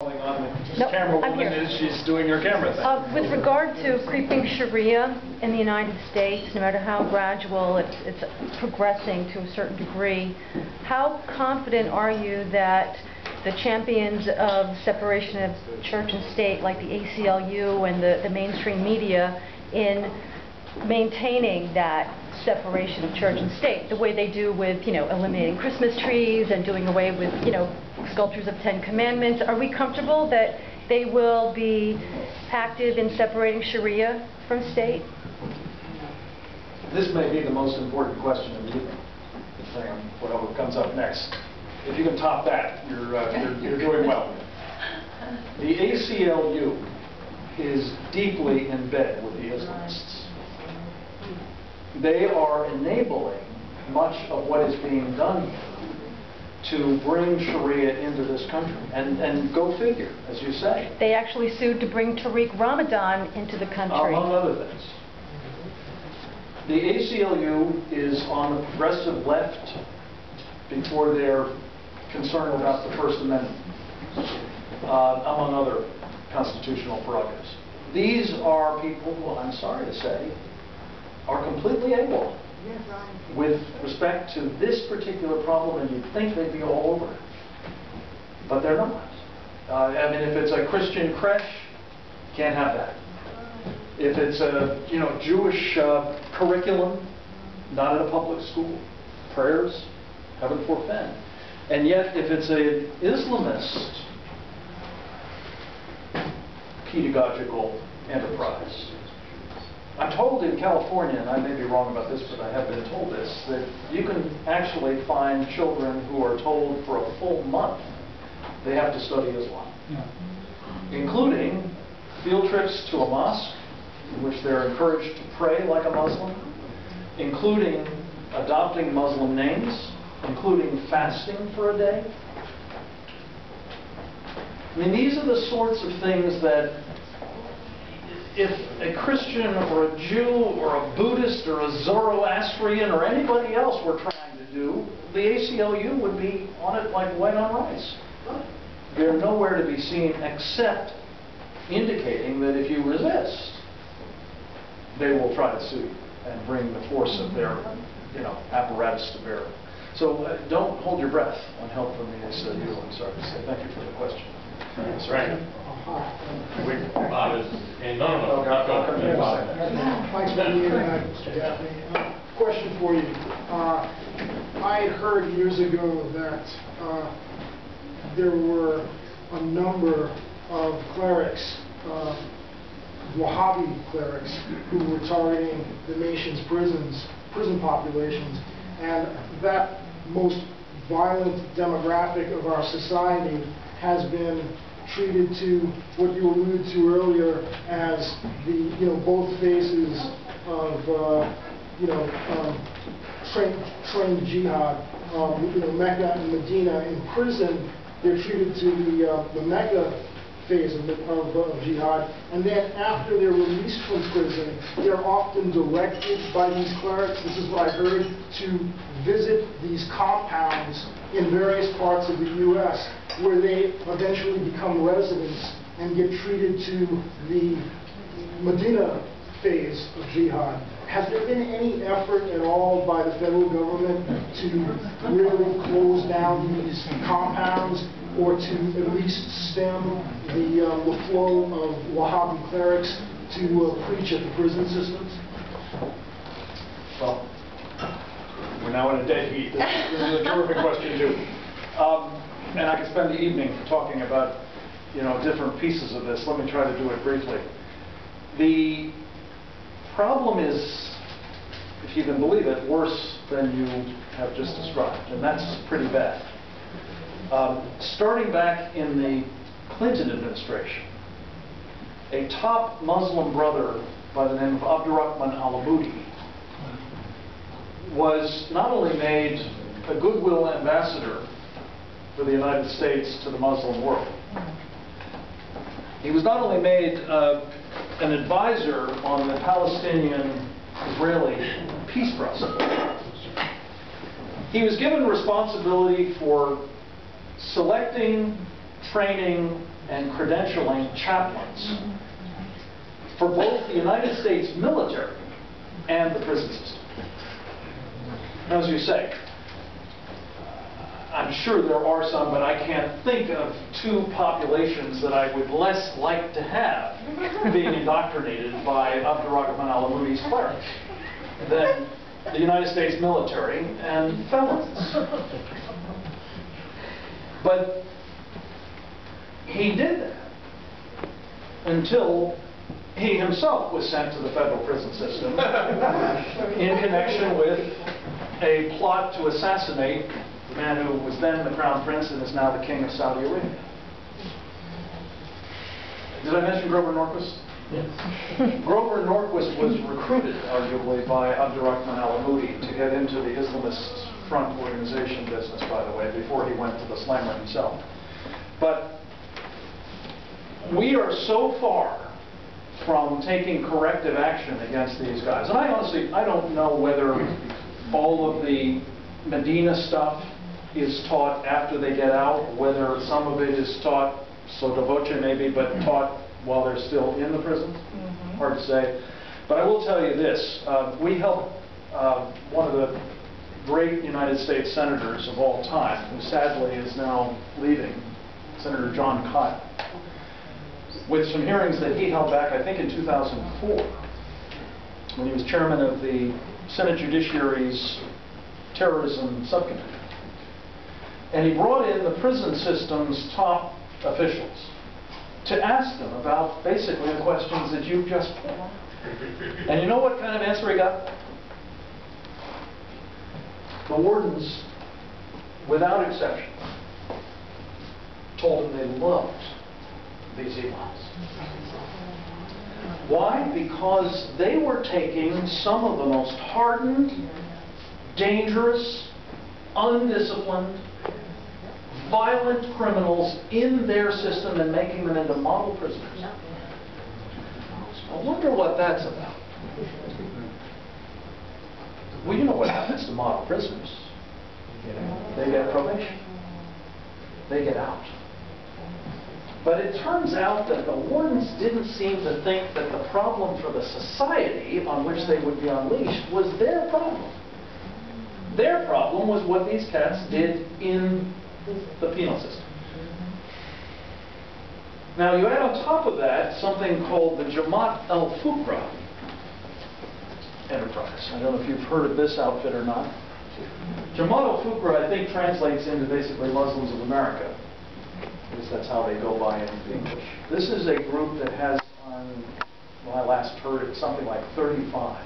Nope, camera I'm woman here. is, she's doing her camera thing. With regard to creeping Sharia in the United States, no matter how gradual it's progressing to a certain degree, how confident are you that the champions of separation of church and state, like the ACLU and the mainstream media, in maintaining that separation of church and state, the way they do with, eliminating Christmas trees and doing away with, sculptures of Ten Commandments? Are we comfortable that they will be active in separating Sharia from state? This may be the most important question of the evening, whatever comes up next. If you can top that, you're doing well. The ACLU is deeply in bed with the Islamists. They are enabling much of what is being done here to bring Sharia into this country. And go figure, as you say. They actually sued to bring Tariq Ramadan into the country. Among other things. The ACLU is on the progressive left before they're concerned about the First Amendment, among other constitutional prerogatives. These are people who, I'm sorry to say, are completely AWOL with respect to this particular problem, and you'd think they'd be all over it. But they're not. If it's a Christian creche, can't have that. If it's a Jewish curriculum, not in a public school, prayers, heaven forfend. And yet, if it's an Islamist pedagogical enterprise, I'm told in California, and I may be wrong about this, but I have been told this, that you can actually find children who are told for a full month they have to study Islam, including field trips to a mosque in which they're encouraged to pray like a Muslim, including adopting Muslim names, including fasting for a day. These are the sorts of things that if a Christian or a Jew or a Buddhist or a Zoroastrian or anybody else were trying to do, the ACLU would be on it like white on rice. They're nowhere to be seen except indicating that if you resist, they will try to sue you and bring the force of their apparatus to bear. So don't hold your breath on help from the ACLU, I'm sorry to say. Thank you for the question. That's right. Bob is in. Thanks for being here tonight, Mr. Gaffney. Question for you. I had heard years ago that there were a number of clerics, Wahhabi clerics, who were targeting the nation's prison populations, and that most violent demographic of our society has been treated to what you alluded to earlier as the both phases of trained jihad. Mecca and Medina. In prison, they're treated to the Mecca phase of jihad, and then after they're released from prison, they're often directed by these clerics, this is what I heard, to visit these compounds in various parts of the U.S. where they eventually become residents and get treated to the Medina phase of jihad. Has there been any effort at all by the federal government to really close down these compounds, or to at least stem the flow of Wahhabi clerics to preach at the prison systems? Well, we're now in a dead heat. This is a terrific question, too. And I could spend the evening talking about different pieces of this. Let me try to do it briefly. The problem is, if you can believe it, worse than you have just described, and that's pretty bad. Starting back in the Clinton administration, a top Muslim brother by the name of Abdurrahman al-Aboudi was not only made a goodwill ambassador for the United States to the Muslim world, he was not only made an advisor on the Palestinian-Israeli peace process, he was given responsibility for selecting, training, and credentialing chaplains for both the United States military and the prison system. Now, as you say, I'm sure there are some, but I can't think of two populations that I would less like to have being indoctrinated by Abdurrahman al-Amoodi's clerics than the United States military and felons. But he did that until he himself was sent to the federal prison system in connection with a plot to assassinate the man who was then the crown prince and is now the king of Saudi Arabia. Did I mention Grover Norquist? Yes. Grover Norquist was recruited, arguably, by Abdurrahman al-Amoodi to get into the Islamist Front organization business, by the way, before he went to the slammer himself. But we are so far from taking corrective action against these guys. And I honestly, I don't know whether all of the Medina stuff is taught after they get out, whether some of it is taught sotto voce maybe, but taught while they're still in the prison. Hard to say. But I will tell you this. We helped one of the great United States senators of all time, who sadly is now leaving, Senator John Kyle, with some hearings that he held back, I think, in 2004, when he was chairman of the Senate Judiciary's Terrorism Subcommittee. And he brought in the prison system's top officials to ask them about basically the questions that you've just put. And you know what kind of answer he got? The wardens, without exception, told him they loved these imams. Why? Because they were taking some of the most hardened, dangerous, undisciplined, violent criminals in their system and making them into model prisoners. I wonder what that's about. Well, you know what happens to model prisoners. They get probation. They get out. But it turns out that the wardens didn't seem to think that the problem for the society on which they would be unleashed was their problem. Their problem was what these cats did in the penal system. Now you add on top of that something called the Jamaat al-Fukra enterprise. I don't know if you've heard of this outfit or not. Jamaat al-Fukra, I think, translates into basically Muslims of America. At least that's how they go by in English. This is a group that has, when I last heard it, something like 35